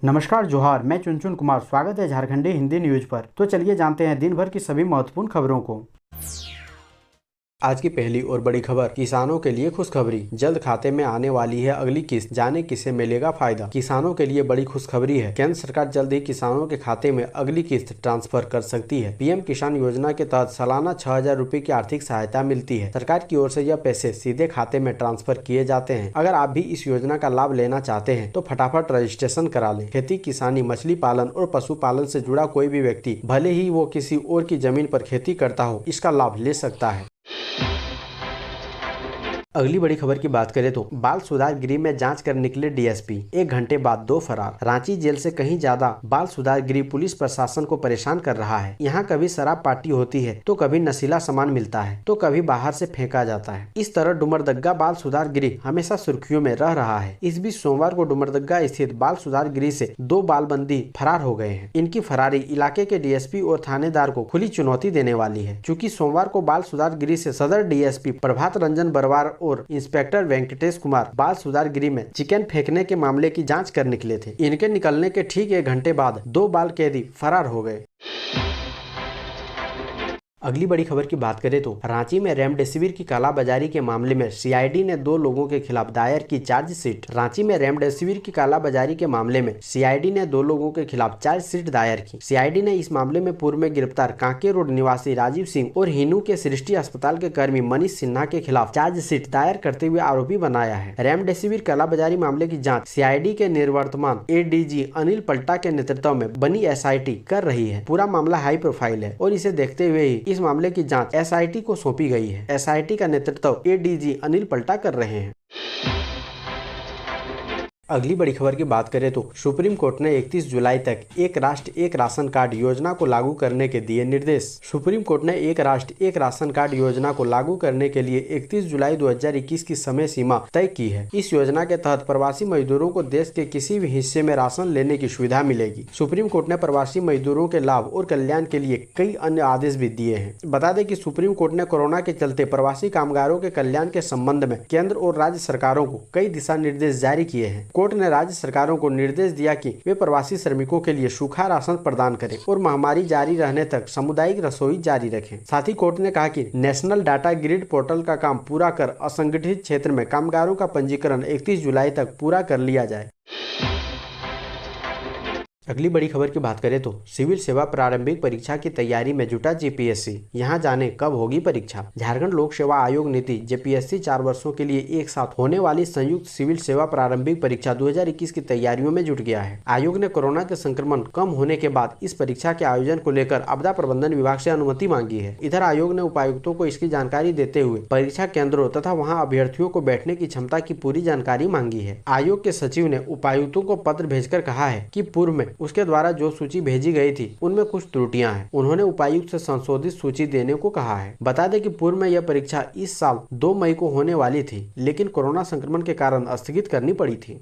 नमस्कार जोहार, मैं चुनचुन कुमार। स्वागत है झारखंडी हिंदी न्यूज पर। तो चलिए जानते हैं दिन भर की सभी महत्वपूर्ण खबरों को। आज की पहली और बड़ी खबर, किसानों के लिए खुशखबरी। जल्द खाते में आने वाली है अगली किस्त, जाने किसे मिलेगा फायदा। किसानों के लिए बड़ी खुशखबरी है। केंद्र सरकार जल्द ही किसानों के खाते में अगली किस्त ट्रांसफर कर सकती है। पीएम किसान योजना के तहत सालाना 6,000 रूपए की आर्थिक सहायता मिलती है। सरकार की ओर से यह पैसे सीधे खाते में ट्रांसफर किए जाते हैं। अगर आप भी इस योजना का लाभ लेना चाहते हैं तो फटाफट रजिस्ट्रेशन करा लें। खेती किसानी, मछली पालन और पशुपालन से जुड़ा कोई भी व्यक्ति, भले ही वो किसी और की जमीन पर खेती करता हो, इसका लाभ ले सकता है। अगली बड़ी खबर की बात करें तो बाल सुधार गृह में जांच कर निकले डीएसपी, 1 घंटे बाद 2 फरार। रांची जेल से कहीं ज्यादा बाल सुधार गृह पुलिस प्रशासन को परेशान कर रहा है। यहाँ कभी शराब पार्टी होती है तो कभी नशीला सामान मिलता है तो कभी बाहर से फेंका जाता है। इस तरह डुमरदग्गा बाल सुधार गृह हमेशा सुर्खियों में रह रहा है। इस बीच सोमवार को डुमरदग्गा स्थित बाल सुधार गृह से 2 बाल बंदी फरार हो गए हैं। इनकी फरारी इलाके के डीएसपी और थानेदार को खुली चुनौती देने वाली है। चूँकि सोमवार को बाल सुधार गृह से सदर डीएसपी प्रभात रंजन बरवार और इंस्पेक्टर वेंकटेश कुमार बाल सुधार गृह में चिकन फेंकने के मामले की जांच कर निकले थे। इनके निकलने के ठीक 1 घंटे बाद 2 बाल कैदी फरार हो गए। अगली बड़ी खबर की बात करें तो रांची में रेमडेसिविर की कालाबाजारी के मामले में सीआईडी ने 2 लोगों के खिलाफ दायर की चार्जशीट। रांची में रेमडेसिविर की कालाबाजारी के मामले में सीआईडी ने 2 लोगों के खिलाफ चार्जशीट दायर की। सीआईडी ने इस मामले में पूर्व में गिरफ्तार कांके रोड निवासी राजीव सिंह और हिनू के सृष्टि अस्पताल के कर्मी मनीष सिन्हा के खिलाफ चार्जशीट दायर करते हुए आरोपी बनाया है। रेमडेसिविर कालाबाजारी मामले की जाँच सीआईडी के निवर्तमान एडीजी अनिल पल्टा के नेतृत्व में बनी एसआईटी कर रही है। पूरा मामला हाई प्रोफाइल है और इसे देखते हुए ही इस मामले की जांच एसआईटी को सौंपी गई है। एसआईटी का नेतृत्व एडीजी अनिल पल्टा कर रहे हैं। अगली बड़ी खबर की बात करें तो सुप्रीम कोर्ट ने 31 जुलाई तक एक राष्ट्र एक राशन कार्ड योजना को लागू करने के दिए निर्देश। सुप्रीम कोर्ट ने एक राष्ट्र एक राशन कार्ड योजना को लागू करने के लिए 31 जुलाई 2021 की समय सीमा तय की है। इस योजना के तहत प्रवासी मजदूरों को देश के किसी भी हिस्से में राशन लेने की सुविधा मिलेगी। सुप्रीम कोर्ट ने प्रवासी मजदूरों के लाभ और कल्याण के लिए कई अन्य आदेश भी दिए हैं। बता दें कि सुप्रीम कोर्ट ने कोरोना के चलते प्रवासी कामगारों के कल्याण के संबंध में केंद्र और राज्य सरकारों को कई दिशा निर्देश जारी किए हैं। कोर्ट ने राज्य सरकारों को निर्देश दिया कि वे प्रवासी श्रमिकों के लिए सूखा राशन प्रदान करें और महामारी जारी रहने तक सामुदायिक रसोई जारी रखें। साथ ही कोर्ट ने कहा कि नेशनल डाटा ग्रिड पोर्टल का काम पूरा कर असंगठित क्षेत्र में कामगारों का पंजीकरण 31 जुलाई तक पूरा कर लिया जाए। अगली बड़ी खबर की बात करें तो सिविल सेवा प्रारंभिक परीक्षा की तैयारी में जुटा जेपीएससी। यहां जाने कब होगी परीक्षा। झारखंड लोक सेवा आयोग नीति जेपीएससी 4 वर्षों के लिए एक साथ होने वाली संयुक्त सिविल सेवा प्रारंभिक परीक्षा 2021 की तैयारियों में जुट गया है। आयोग ने कोरोना के संक्रमण कम होने के बाद इस परीक्षा के आयोजन को लेकर आपदा प्रबंधन विभाग से अनुमति मांगी है। इधर आयोग ने उपायुक्तों को इसकी जानकारी देते हुए परीक्षा केंद्रों तथा वहाँ अभ्यर्थियों को बैठने की क्षमता की पूरी जानकारी मांगी है। आयोग के सचिव ने उपायुक्तों को पत्र भेजकर कहा है कि पूर्व में उसके द्वारा जो सूची भेजी गई थी उनमें कुछ त्रुटियां हैं। उन्होंने उपायुक्त से संशोधित सूची देने को कहा है। बता दें कि पूर्व में यह परीक्षा इस साल 2 मई को होने वाली थी, लेकिन कोरोना संक्रमण के कारण स्थगित करनी पड़ी थी।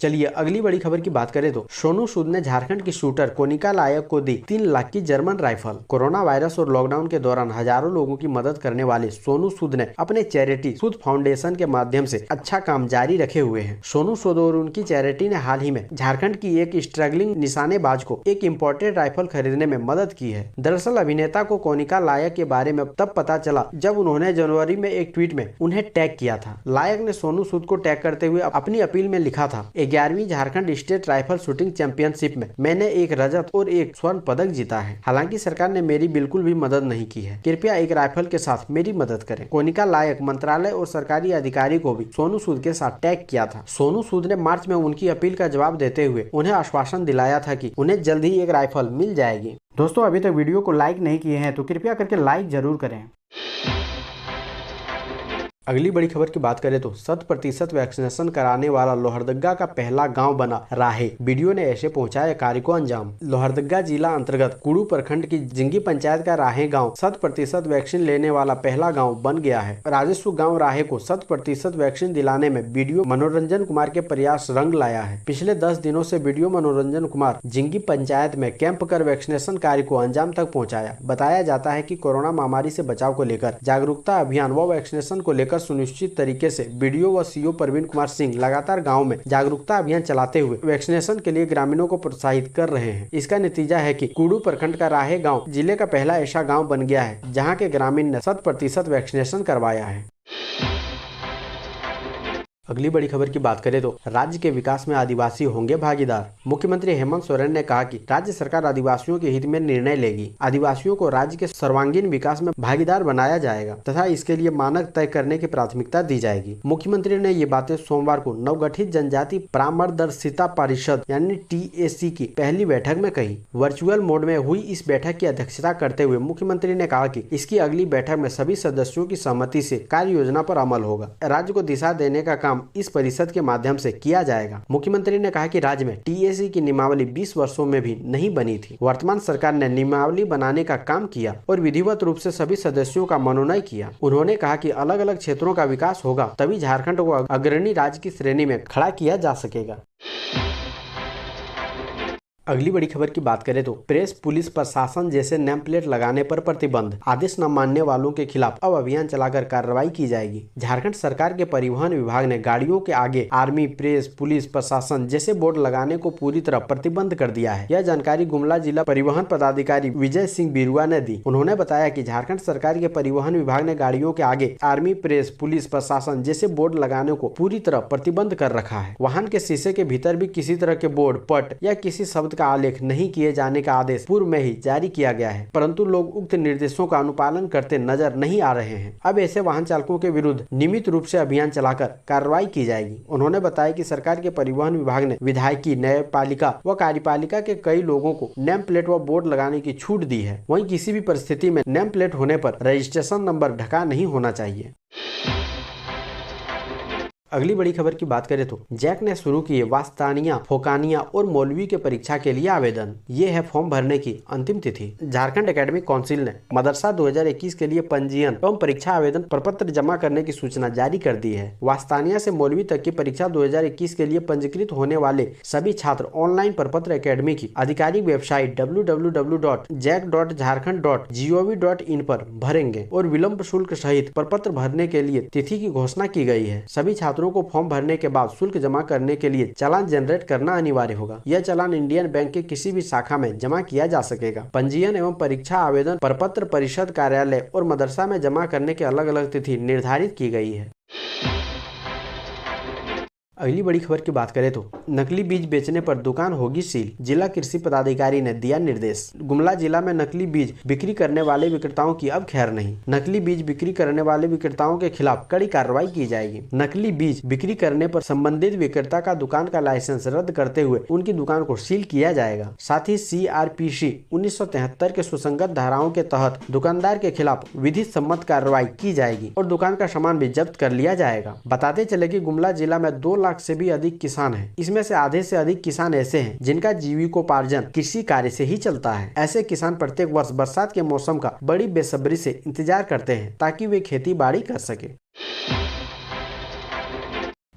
चलिए अगली बड़ी खबर की बात करें तो सोनू सूद ने झारखंड की शूटर कोनिका लायक को दी 3 लाख की जर्मन राइफल। कोरोना वायरस और लॉकडाउन के दौरान हजारों लोगों की मदद करने वाले सोनू सूद ने अपने चैरिटी सूद फाउंडेशन के माध्यम से अच्छा काम जारी रखे हुए हैं। सोनू सूद और उनकी चैरिटी ने हाल ही में झारखंड की एक स्ट्रगलिंग निशानेबाज को एक इम्पोर्टेड राइफल खरीदने में मदद की है। दरअसल अभिनेता को कोनिका लायक के बारे में तब पता चला जब उन्होंने जनवरी में एक ट्वीट में उन्हें टैग किया था। लायक ने सोनू सूद को टैग करते हुए अपनी अपील में लिखा था, 11वीं Jharkhand state rifle shooting championship में मैंने एक रजत और एक स्वर्ण पदक जीता है। हालांकि सरकार ने मेरी बिल्कुल भी मदद नहीं की है। कृपया एक राइफल के साथ मेरी मदद करें। कोनिका लायक मंत्रालय और सरकारी अधिकारी को भी सोनू सूद के साथ टैग किया था। सोनू सूद ने मार्च में उनकी अपील का जवाब देते हुए उन्हें आश्वासन दिलाया था कि उन्हें जल्द ही एक राइफल मिल जाएगी। दोस्तों, अभी तक वीडियो को लाइक नहीं किए हैं तो कृपया करके लाइक जरूर करें। अगली बड़ी खबर की बात करें तो 100% वैक्सीनेशन कराने वाला लोहरदग्गा का पहला गांव बना राहे। वीडियो ने ऐसे पहुंचाया कार्य को अंजाम। लोहरदग्गा जिला अंतर्गत कुड़ू प्रखंड की जिंगी पंचायत का राहे गांव 100% वैक्सीन लेने वाला पहला गांव बन गया है। राजस्व गांव राहे को 100% वैक्सीन दिलाने में वीडियो मनोरंजन कुमार के प्रयास रंग लाया है। पिछले 10 दिनों से वीडियो मनोरंजन कुमार जिंगी पंचायत में कैंप कर वैक्सीनेशन कार्य को अंजाम तक पहुँचाया। बताया जाता है कि कोरोना महामारी से बचाव को लेकर जागरूकता अभियान व वैक्सीनेशन को लेकर सुनिश्चित तरीके से बीडीओ व सीओ प्रवीण कुमार सिंह लगातार गाँव में जागरूकता अभियान चलाते हुए वैक्सीनेशन के लिए ग्रामीणों को प्रोत्साहित कर रहे हैं। इसका नतीजा है कि कुडू प्रखंड का राहे गाँव जिले का पहला ऐसा गाँव बन गया है जहाँ के ग्रामीण ने 100% वैक्सीनेशन करवाया है। अगली बड़ी खबर की बात करें तो राज्य के विकास में आदिवासी होंगे भागीदार। मुख्यमंत्री हेमंत सोरेन ने कहा कि राज्य सरकार आदिवासियों के हित में निर्णय लेगी। आदिवासियों को राज्य के सर्वांगीण विकास में भागीदार बनाया जाएगा तथा इसके लिए मानक तय करने की प्राथमिकता दी जाएगी। मुख्यमंत्री ने ये बातें सोमवार को नवगठित जनजाति परामर्शदर्शिता परिषद यानी TAC की पहली बैठक में कही। वर्चुअल मोड में हुई इस बैठक की अध्यक्षता करते हुए मुख्यमंत्री ने कहा कि इसकी अगली बैठक में सभी सदस्यों की सहमति से कार्य योजना पर अमल होगा। राज्य को दिशा देने का काम इस परिषद के माध्यम से किया जाएगा। मुख्यमंत्री ने कहा कि राज्य में TAC की नियमावली 20 वर्षों में भी नहीं बनी थी। वर्तमान सरकार ने नियमावली बनाने का काम किया और विधिवत रूप से सभी सदस्यों का मनोनयन किया। उन्होंने कहा कि अलग अलग क्षेत्रों का विकास होगा तभी झारखंड को अग्रणी राज्य की श्रेणी में खड़ा किया जा सकेगा। अगली बड़ी खबर की बात करें तो प्रेस पुलिस प्रशासन जैसे नेम प्लेट लगाने पर प्रतिबंध। आदेश न मानने वालों के खिलाफ अब अभियान चलाकर कार्रवाई की जाएगी। झारखंड सरकार के परिवहन विभाग ने गाड़ियों के आगे आर्मी, प्रेस, पुलिस प्रशासन जैसे बोर्ड लगाने को पूरी तरह प्रतिबंध कर दिया है। यह जानकारी गुमला जिला परिवहन पदाधिकारी विजय सिंह बिरुआ ने दी। उन्होंने बताया कि झारखंड सरकार के परिवहन विभाग ने गाड़ियों के आगे आर्मी, प्रेस, पुलिस प्रशासन जैसे बोर्ड लगाने को पूरी तरह प्रतिबंध कर रखा है। वाहन के शीशे के भीतर भी किसी तरह के बोर्ड, पट या किसी शब्द का आलेख नहीं किए जाने का आदेश पूर्व में ही जारी किया गया है, परंतु लोग उक्त निर्देशों का अनुपालन करते नजर नहीं आ रहे हैं। अब ऐसे वाहन चालकों के विरुद्ध नियमित रूप से अभियान चलाकर कार्रवाई की जाएगी। उन्होंने बताया कि सरकार के परिवहन विभाग ने विधायकी, न्यायपालिका व कार्यपालिका के कई लोगों को नेम प्लेट व बोर्ड लगाने की छूट दी है। वहीं किसी भी परिस्थिति में नेम प्लेट होने पर रजिस्ट्रेशन नंबर ढका नहीं होना चाहिए। अगली बड़ी खबर की बात करें तो जैक ने शुरू किए वास्तानिया, फोकानिया और मौलवी के परीक्षा के लिए आवेदन। ये है फॉर्म भरने की अंतिम तिथि। झारखंड एकेडमिक काउंसिल ने मदरसा 2021 के लिए पंजीयन एवं परीक्षा आवेदन प्रपत्र जमा करने की सूचना जारी कर दी है। वास्तानिया से मौलवी तक की परीक्षा 2021 के लिए पंजीकृत होने वाले सभी छात्र ऑनलाइन प्रपत्र एकेडमी की आधिकारिक वेबसाइट www.jac.jharkhand.gov.in पर भरेंगे और विलंब शुल्क सहित प्रपत्र भरने के लिए तिथि की घोषणा की गई है। सभी छात्रों को फॉर्म भरने के बाद शुल्क जमा करने के लिए चालान जनरेट करना अनिवार्य होगा। यह चालान इंडियन बैंक के किसी भी शाखा में जमा किया जा सकेगा। पंजीयन एवं परीक्षा आवेदन प्रपत्र परिषद कार्यालय और मदरसा में जमा करने की अलग अलग तिथि निर्धारित की गई है। अगली बड़ी खबर की बात करें तो नकली बीज बेचने पर दुकान होगी सील। जिला कृषि पदाधिकारी ने दिया निर्देश। गुमला जिला में नकली बीज बिक्री करने वाले विक्रेताओं की अब खैर नहीं। नकली बीज बिक्री करने वाले विक्रेताओं के खिलाफ कड़ी कार्रवाई की जाएगी। नकली बीज बिक्री करने पर संबंधित विक्रेता का दुकान का लाइसेंस रद्द करते हुए उनकी दुकान को सील किया जाएगा। साथ ही CRPC 1973 के सुसंगत धाराओं के तहत दुकानदार के खिलाफ विधि सम्मत कार्रवाई की जाएगी और दुकान का सामान भी जब्त कर लिया जाएगा। बताते चले कि गुमला जिला में 2 लाख से भी अधिक किसान हैं। इसमें से आधे से अधिक किसान ऐसे हैं जिनका जीविकोपार्जन कृषि कार्य से ही चलता है। ऐसे किसान प्रत्येक वर्ष बरसात के मौसम का बड़ी बेसब्री से इंतजार करते हैं ताकि वे खेती बाड़ी कर सके।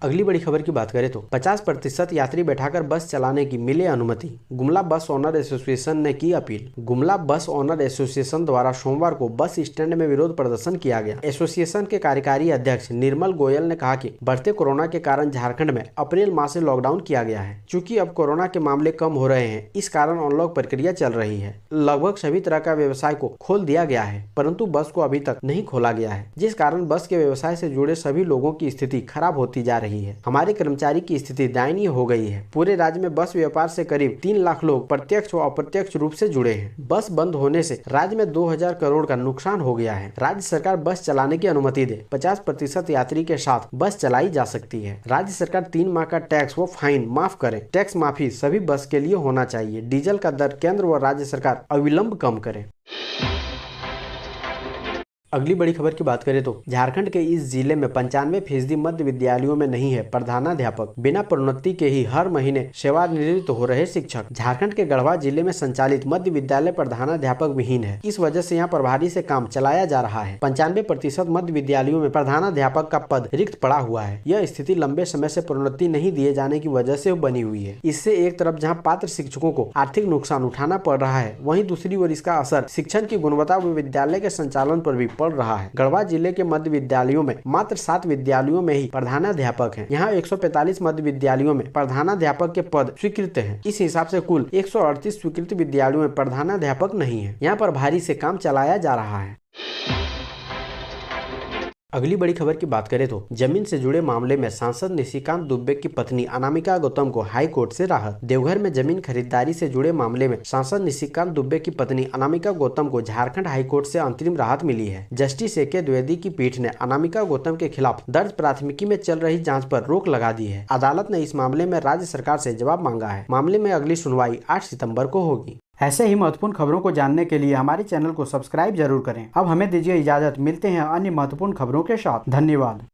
अगली बड़ी खबर की बात करें तो 50% यात्री बैठाकर बस चलाने की मिले अनुमति। गुमला बस ओनर एसोसिएशन ने की अपील। गुमला बस ओनर एसोसिएशन द्वारा सोमवार को बस स्टैंड में विरोध प्रदर्शन किया गया। एसोसिएशन के कार्यकारी अध्यक्ष निर्मल गोयल ने कहा कि बढ़ते कोरोना के कारण झारखंड में अप्रैल माह से लॉकडाउन किया गया है। चूँकि अब कोरोना के मामले कम हो रहे हैं, इस कारण अनलॉक प्रक्रिया चल रही है। लगभग सभी तरह का व्यवसाय को खोल दिया गया है, परंतु बस को अभी तक नहीं खोला गया है, जिस कारण बस के व्यवसाय से जुड़े सभी लोगों की स्थिति खराब होती जा रही है। हमारे कर्मचारी की स्थिति दयनीय हो गई है। पूरे राज्य में बस व्यापार से करीब 3 लाख लोग प्रत्यक्ष व अप्रत्यक्ष रूप से जुड़े हैं। बस बंद होने से राज्य में 2000 करोड़ का नुकसान हो गया है। राज्य सरकार बस चलाने की अनुमति दे। 50% यात्री के साथ बस चलाई जा सकती है। राज्य सरकार 3 माह का टैक्स व फाइन माफ करे। टैक्स माफी सभी बस के लिए होना चाहिए। डीजल का दर केंद्र व राज्य सरकार अविलंब कम करे। अगली बड़ी खबर की बात करें तो झारखंड के इस जिले में 95% मध्य विद्यालयों में नहीं है प्रधानाध्यापक। बिना प्रोन्नति के ही हर महीने सेवानिवृत्त हो रहे शिक्षक। झारखंड के गढ़वा जिले में संचालित मध्य विद्यालय प्रधानाध्यापक विहीन है। इस वजह से यहाँ प्रभारी से काम चलाया जा रहा है। 95% मध्य विद्यालयों में प्रधानाध्यापक का पद रिक्त पड़ा हुआ है। यह स्थिति लंबे समय से प्रोन्नति नहीं दिए जाने की वजह से बनी हुई है। इससे एक तरफ जहाँ पात्र शिक्षकों को आर्थिक नुकसान उठाना पड़ रहा है, वहीं दूसरी ओर इसका असर शिक्षण की गुणवत्ता व विद्यालय के संचालन पर भी पड़ रहा है। गढ़वा जिले के मध्य विद्यालयों में मात्र 7 विद्यालयों में ही प्रधानाध्यापक हैं। यहाँ 145 मध्य विद्यालयों में प्रधानाध्यापक के पद स्वीकृत हैं। इस हिसाब से कुल 138 स्वीकृत विद्यालयों में प्रधानाध्यापक नहीं है। यहाँ पर भारी से काम चलाया जा रहा है। अगली बड़ी खबर की बात करें तो जमीन से जुड़े मामले में सांसद निशिकांत दुबे की पत्नी अनामिका गौतम को हाई कोर्ट से राहत। देवघर में जमीन खरीदारी से जुड़े मामले में सांसद निशिकांत दुबे की पत्नी अनामिका गौतम को झारखंड हाई कोर्ट से अंतरिम राहत मिली है। जस्टिस ए के द्विवेदी की पीठ ने अनामिका गौतम के खिलाफ दर्ज प्राथमिकी में चल रही जाँच पर रोक लगा दी है। अदालत ने इस मामले में राज्य सरकार से जवाब मांगा है। मामले में अगली सुनवाई 8 सितम्बर को होगी। ऐसे ही महत्वपूर्ण खबरों को जानने के लिए हमारे चैनल को सब्सक्राइब जरूर करें। अब हमें दीजिए इजाजत, मिलते हैं अन्य महत्वपूर्ण खबरों के साथ। धन्यवाद।